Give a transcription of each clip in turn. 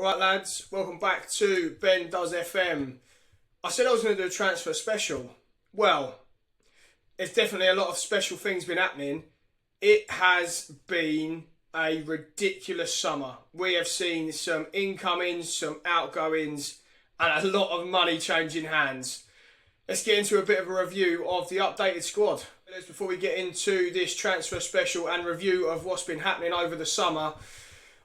Alright lads, welcome back to Ben Does FM. I said I was going to do a transfer special. Well, there's definitely a lot of special things been happening. It has been a ridiculous summer. We have seen some incomings, some outgoings, and a lot of money changing hands. Let's get into a bit of a review of the updated squad. Before we get into this transfer special and review of what's been happening over the summer,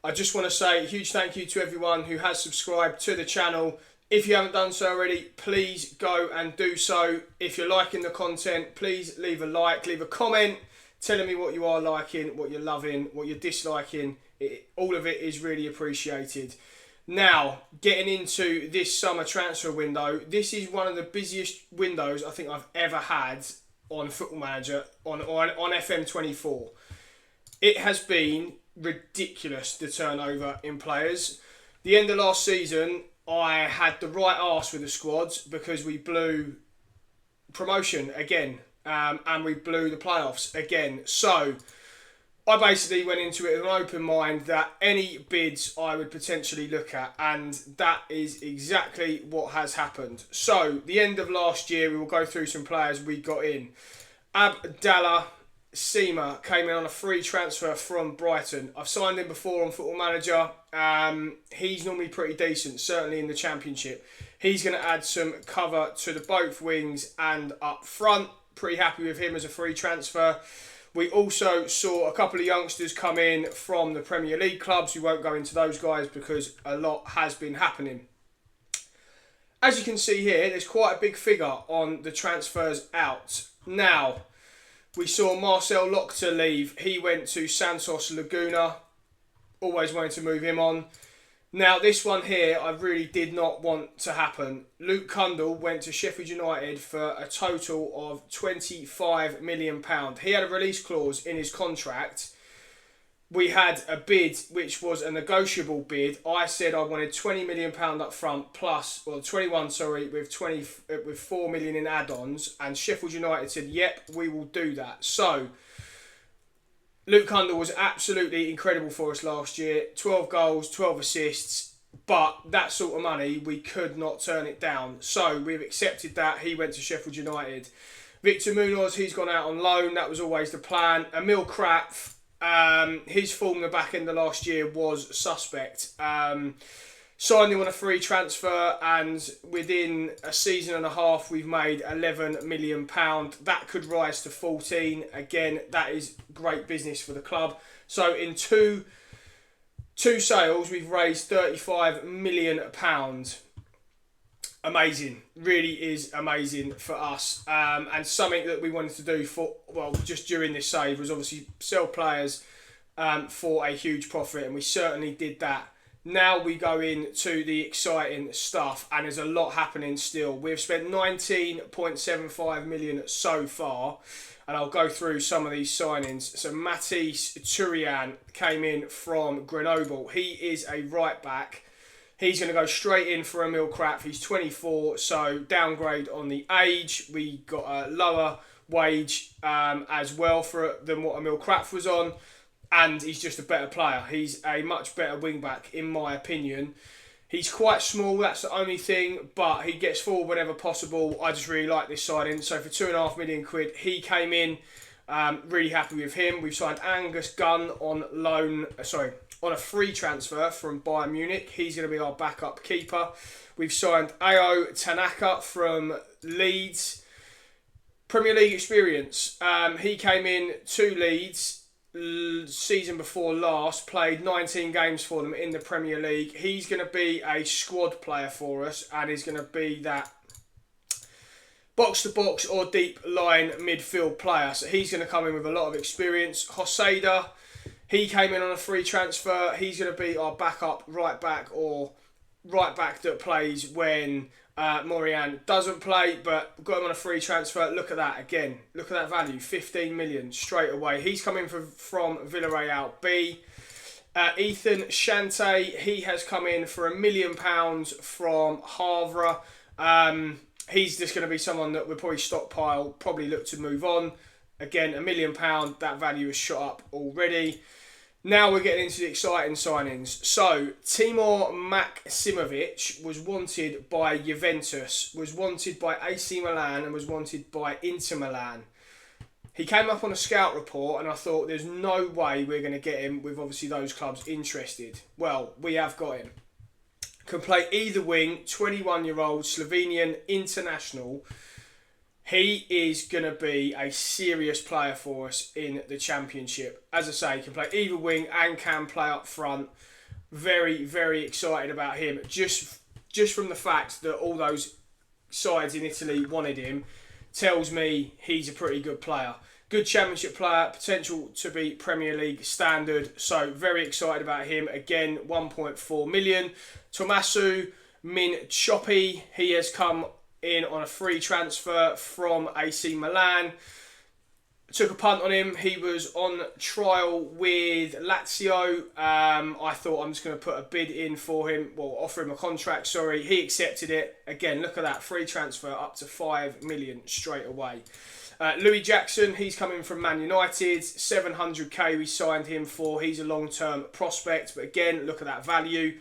I just want to say a huge thank you to everyone who has subscribed to the channel. If you haven't done so already, please go and do so. If you're liking the content, please leave a like, leave a comment telling me what you are liking, what you're loving, what you're disliking. All of it is really appreciated. Now, getting into this summer transfer window, this is one of the busiest windows I think I've ever had on Football Manager, on FM24. It has been ridiculous, the turnover in players. The end of last season, I had the right arse with the squads because we blew promotion again, and we blew the playoffs again. So I basically went into it with an open mind that any bids I would potentially look at, and that is exactly what has happened. So the end of last year, we will go through some players we got in. Abdallah Seema came in on a free transfer from Brighton. I've signed him before on Football Manager. He's normally pretty decent, certainly in the Championship. He's going to add some cover to the both wings and up front. Pretty happy with him as a free transfer. We also saw a couple of youngsters come in from the Premier League clubs. We won't go into those guys because a lot has been happening. As you can see here, there's quite a big figure on the transfers out. Now, we saw Marcel Lochter leave. He went to Santos Laguna. Always wanted to move him on. Now, this one here, I really did not want to happen. Luke Cundle went to Sheffield United for a total of £25 million. He had a release clause in his contract. We had a bid which was a negotiable bid. I said I wanted £20 million up front plus, well, 21, sorry, with 4 million in add-ons, and Sheffield United said, "Yep, we will do that." So Luke Cundle was absolutely incredible for us last year. 12 goals, 12 assists, but that sort of money, we could not turn it down. So we've accepted that. He went to Sheffield United. Victor Munoz, he's gone out on loan. That was always the plan. Emil Krapf, his form the back end of last year was suspect. Signed him on a free transfer, and within a season and a half we've made £11 million. That could rise to 14. Again, that is great business for the club. So in two sales we've raised £35 million. Amazing, really is amazing for us, and something that we wanted to do for, well, just during this save was obviously sell players for a huge profit, and we certainly did that. Now we go into the exciting stuff, and there's a lot happening still. We've spent 19.75 million so far, and I'll go through some of these signings. So Matisse Turian came in from Grenoble. He is a right back. He's going to go straight in for Emil Krapf. He's 24, so downgrade on the age. We got a lower wage as well than what Emil Krapf was on, and he's just a better player. He's a much better wing-back, in my opinion. He's quite small, that's the only thing, but he gets forward whenever possible. I just really like this signing. So for £2.5 million, he came in. Really happy with him. We've signed Angus Gunn on loan, on a free transfer from Bayern Munich. He's going to be our backup keeper. We've signed Ao Tanaka from Leeds. Premier League experience. He came in to Leeds season before last, played 19 games for them in the Premier League. He's going to be a squad player for us, and he's going to be that box-to-box or deep line midfield player. So he's going to come in with a lot of experience. Hoseda, he came in on a free transfer. He's going to be our backup right back, or right back that plays when Morian doesn't play, but got him on a free transfer. Look at that again. Look at that value, 15 million straight away. He's coming from Villarreal B. Ethan Shante, he has come in for £1 million from Havre. He's just going to be someone that we'll probably stockpile, probably look to move on. Again, £1 million, that value is shot up already. Now we're getting into the exciting signings. So, Timur Maksimovic was wanted by Juventus, was wanted by AC Milan, and was wanted by Inter Milan. He came up on a scout report, and I thought there's no way we're going to get him with obviously those clubs interested. Well, we have got him. Can play either wing, 21-year-old Slovenian international. He is going to be a serious player for us in the Championship. As I say, he can play either wing and can play up front. Very, very excited about him. Just from the fact that all those sides in Italy wanted him tells me he's a pretty good player. Good Championship player, potential to be Premier League standard. So very excited about him. Again, 1.4 million. Tommaso Minchopi, he has come in on a free transfer from AC Milan. Took a punt on him. He was on trial with Lazio. I thought I'm just going to put a bid in for him. Well, offer him a contract, sorry. He accepted it. Again, look at that. Free transfer up to 5 million straight away. Louis Jackson, he's coming from Man United. 700k we signed him for. He's a long-term prospect. But again, look at that value.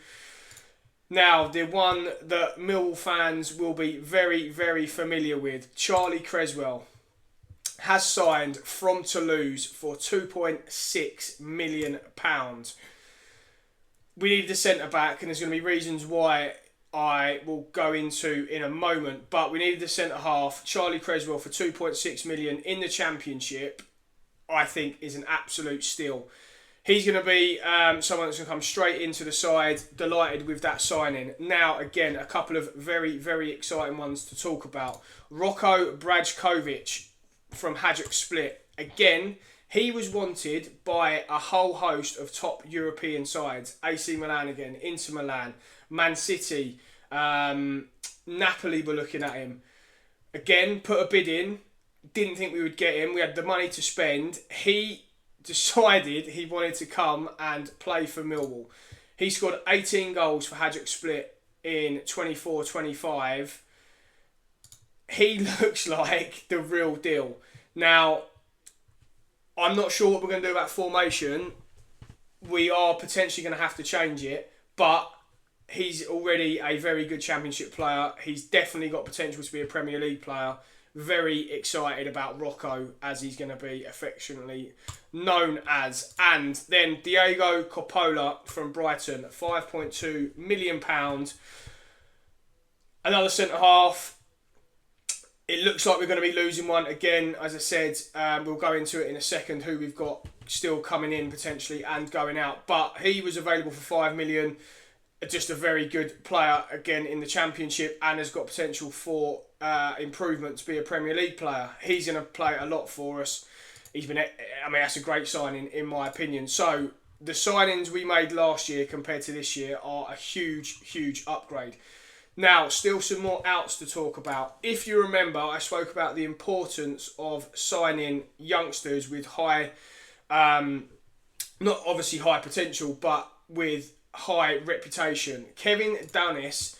Now, the one that Millwall fans will be very, very familiar with, Charlie Creswell, has signed from Toulouse for £2.6 million. We needed a centre-back, and there's going to be reasons why I will go into in a moment, but we needed a centre-half. Charlie Creswell for £2.6 million in the Championship, I think, is an absolute steal. He's going to be someone that's going to come straight into the side. Delighted with that signing. Now, again, a couple of very, very exciting ones to talk about. Rocco Brajkovic from Hajduk Split. Again, he was wanted by a whole host of top European sides. AC Milan again, Inter Milan, Man City, Napoli were looking at him. Again, put a bid in. Didn't think we would get him. We had the money to spend. He decided he wanted to come and play for Millwall. He scored 18 goals for Hajduk Split in 24-25. He looks like the real deal. Now, I'm not sure what we're going to do about formation. We are potentially going to have to change it, but he's already a very good Championship player. He's definitely got potential to be a Premier League player. Very excited about Rocco, as he's going to be affectionately known as. And then Diego Coppola from Brighton, £5.2 million. Another centre-half. It looks like we're going to be losing one. Again, as I said, we'll go into it in a second, who we've got still coming in potentially and going out. But he was available for £5 million. Just a very good player, again, in the Championship, and has got potential for improvement to be a Premier League player. He's going to play a lot for us. That's a great signing in my opinion. So the signings we made last year compared to this year are a huge, huge upgrade. Now, still some more outs to talk about. If you remember, I spoke about the importance of signing youngsters with high, not obviously high potential, but with high reputation. Kevin Danis,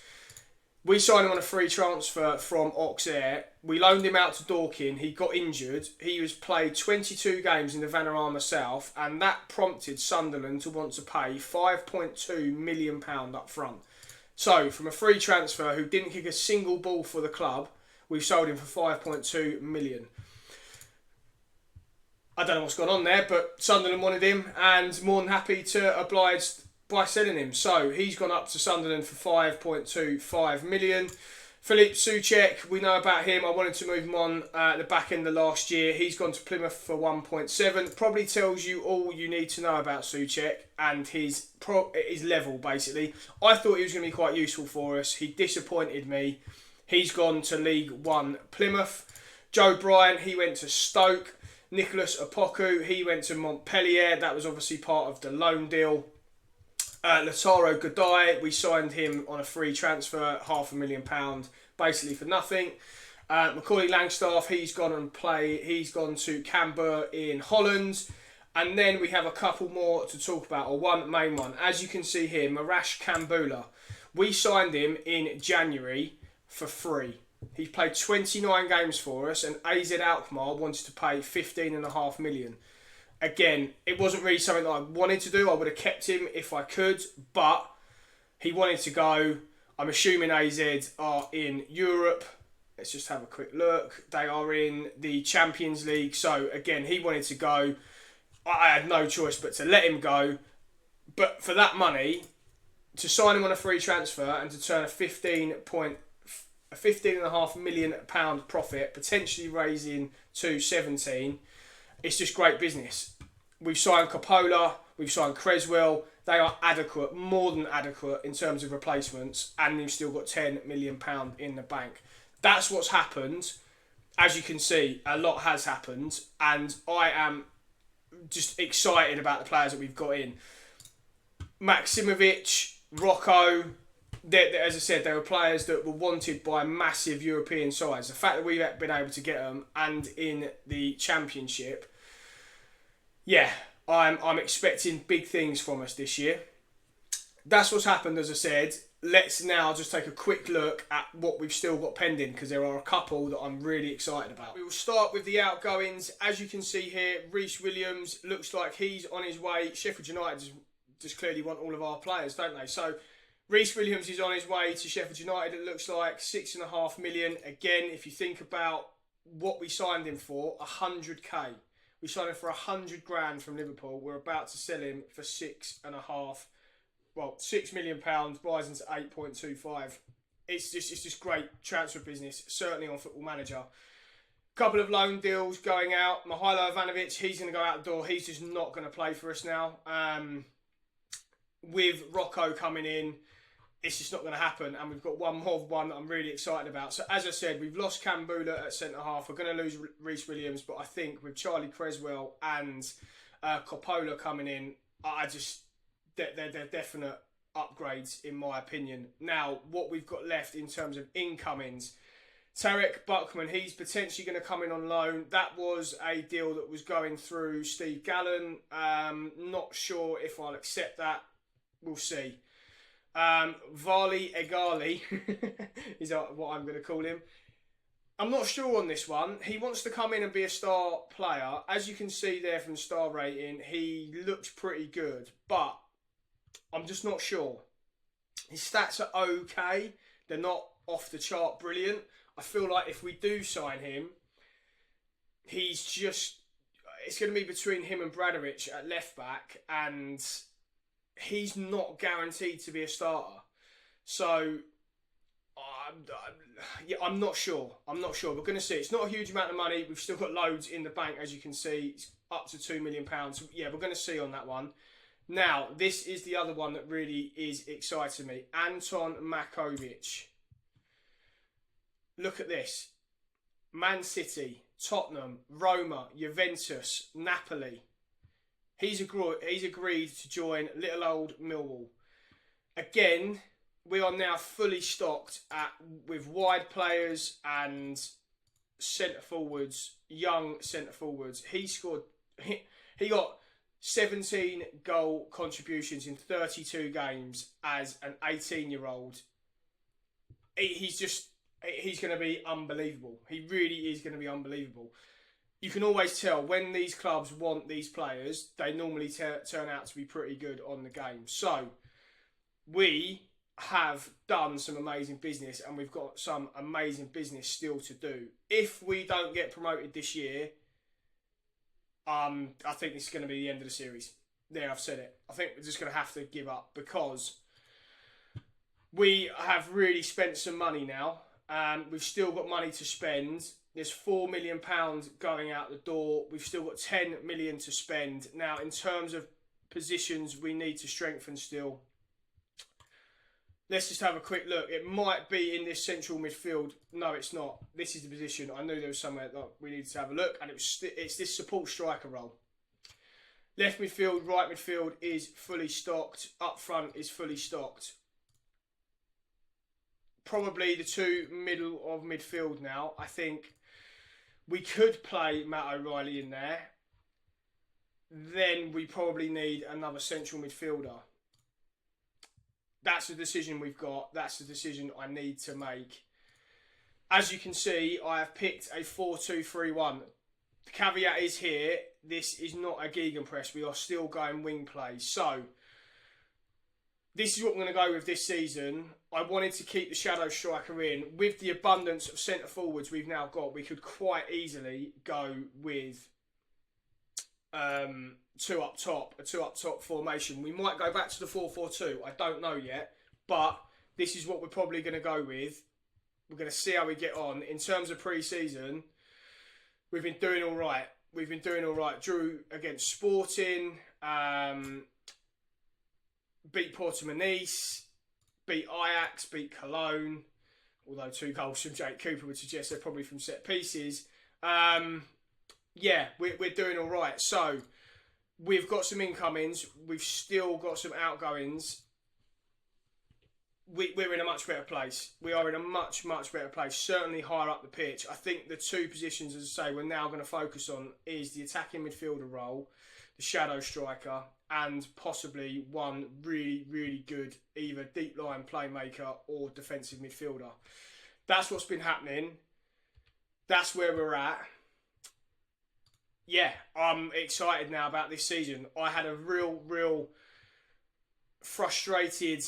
we signed him on a free transfer from Auxerre. We loaned him out to Dorking. He got injured. He was played 22 games in the Vanarama South, and that prompted Sunderland to want to pay £5.2 million up front. So, from a free transfer who didn't kick a single ball for the club, we've sold him for £5.2 million. I don't know what's gone on there, but Sunderland wanted him and more than happy to oblige by selling him. So he's gone up to Sunderland for £5.25 million. Philippe Souček, we know about him. I wanted to move him on at the back end of last year. He's gone to Plymouth for 1.7. Probably tells you all you need to know about Souček and his level, basically. I thought he was going to be quite useful for us. He disappointed me. He's gone to League One Plymouth. Joe Bryan, he went to Stoke. Nicholas Opoku, he went to Montpellier. That was obviously part of the loan deal. Lataro Godai, we signed him on a free transfer, £500,000, basically for nothing. Macaulay Langstaff, he's gone to Cambuur in Holland. And then we have a couple more to talk about, or one main one. As you can see here, Marash Kambula. We signed him in January for free. He played 29 games for us, and AZ Alkmaar wanted to pay £15.5 million. Again, it wasn't really something that I wanted to do. I would have kept him if I could, but he wanted to go. I'm assuming AZ are in Europe. Let's just have a quick look. They are in the Champions League. So, again, he wanted to go. I had no choice but to let him go. But for that money, to sign him on a free transfer and to turn a £15.5 million profit, potentially raising to 17, it's just great business. We've signed Coppola, we've signed Creswell. They are adequate, more than adequate in terms of replacements, and they've still got £10 million in the bank. That's what's happened. As you can see, a lot has happened, and I am just excited about the players that we've got in. Maximovic, Rocco, as I said, they were players that were wanted by massive European sides. The fact that we've been able to get them and in the Championship, yeah, I'm expecting big things from us this year. That's what's happened, as I said. Let's now just take a quick look at what we've still got pending, because there are a couple that I'm really excited about. We will start with the outgoings. As you can see here, Reece Williams looks like he's on his way. Sheffield United just clearly want all of our players, don't they? So Reece Williams is on his way to Sheffield United. It looks like £6.5 million. Again, if you think about what we signed him for, 100k. We signed him for 100 grand from Liverpool. We're about to sell him for £6 million, rising to 8.25. It's just great transfer business, certainly on Football Manager. Couple of loan deals going out. Mihailo Ivanovic, he's going to go out the door. He's just not going to play for us now. With Rocco coming in, it's just not going to happen. And we've got one that I'm really excited about. So as I said, we've lost Kambula at centre-half. We're going to lose Reece Williams. But I think with Charlie Creswell and Coppola coming in, they're definite upgrades in my opinion. Now, what we've got left in terms of incomings, Tarek Buckman, he's potentially going to come in on loan. That was a deal that was going through Steve Gallen. Not sure if I'll accept that. We'll see. Vali Egali is what I'm going to call him. I'm not sure on this one. He wants to come in and be a star player. As you can see there from the star rating, he looks pretty good, but I'm just not sure. His stats are okay. They're not off the chart brilliant. I feel like if we do sign him, it's going to be between him and Bradovic at left back, and he's not guaranteed to be a starter. So I'm not sure. We're going to see. It's not a huge amount of money. We've still got loads in the bank, as you can see. It's up to £2 million. So yeah, we're going to see on that one. Now, this is the other one that really is exciting me. Anton Makovic. Look at this. Man City, Tottenham, Roma, Juventus, Napoli. He's agreed to join little old Millwall. Again, we are now fully stocked with wide players and centre forwards, young centre forwards. He got 17 goal contributions in 32 games as an 18-year-old. He's going to be unbelievable. He really is going to be unbelievable. You can always tell when these clubs want these players, they normally turn out to be pretty good on the game. So, we have done some amazing business, and we've got some amazing business still to do. If we don't get promoted this year, I think this is going to be the end of the series. There, I've said it. I think we're just going to have to give up, because we have really spent some money now. We've still got money to spend. There's £4 million going out the door. We've still got £10 million to spend. Now, in terms of positions we need to strengthen still, let's just have a quick look. It might be in this central midfield. No, it's not. This is the position. I knew there was somewhere that we needed to have a look, and it's this support striker role. Left midfield, right midfield is fully stocked. Up front is fully stocked. Probably the two middle of midfield now. I think we could play Matt O'Reilly in there. Then we probably need another central midfielder. That's the decision we've got. That's the decision I need to make. As you can see, I have picked a 4-2-3-1. the caveat is here, this is not a gegenpress. We are still going wing play. So, this is what I'm going to go with this season. I wanted to keep the shadow striker in. With the abundance of centre forwards we've now got, we could quite easily go with a two up top formation. We might go back to the 4-4-2. I don't know yet. But this is what we're probably going to go with. We're going to see how we get on. In terms of pre-season, we've been doing all right. Drew against Sporting, beat Portimonense, beat Ajax, beat Cologne. Although 2 goals from Jake Cooper would suggest they're probably from set pieces. Yeah, we're doing all right. So, we've got some incomings. We've still got some outgoings. We're in a much better place. We are in a much, much better place. Certainly higher up the pitch. I think the 2 positions, as I say, we're now going to focus on is the attacking midfielder role, the shadow striker, and possibly one really, really good either deep line playmaker or defensive midfielder. That's what's been happening. That's where we're at. Yeah, I'm excited now about this season. I had a real frustrated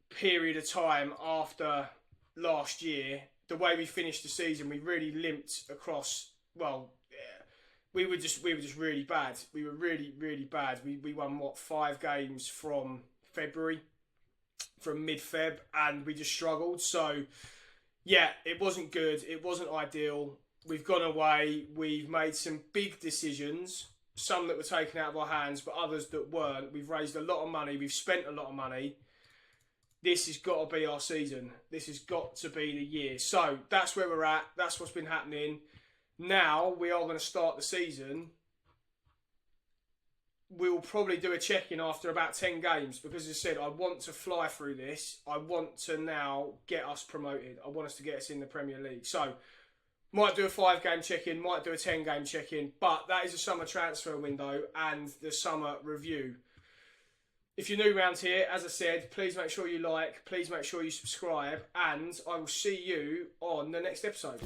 period of time after last year. The way we finished the season, we really limped across. Well, yeah, we were just really bad. We were really bad. We won 5 games from February, from mid-Feb, and we just struggled. So yeah, it wasn't good. It wasn't ideal. We've gone away. We've made some big decisions. Some that were taken out of our hands, but others that weren't. We've raised a lot of money. We've spent a lot of money. This has got to be our season. This has got to be the year. So that's where we're at. That's what's been happening. Now we are going to start the season. We'll probably do a check-in after about 10 games because, as I said, I want to fly through this. I want to now get us promoted. I want us to get us in the Premier League. So, might do a 5-game check-in, might do a 10-game check-in, but that is a summer transfer window and the summer review. If you're new around here, as I said, please make sure you like, please make sure you subscribe, and I will see you on the next episode.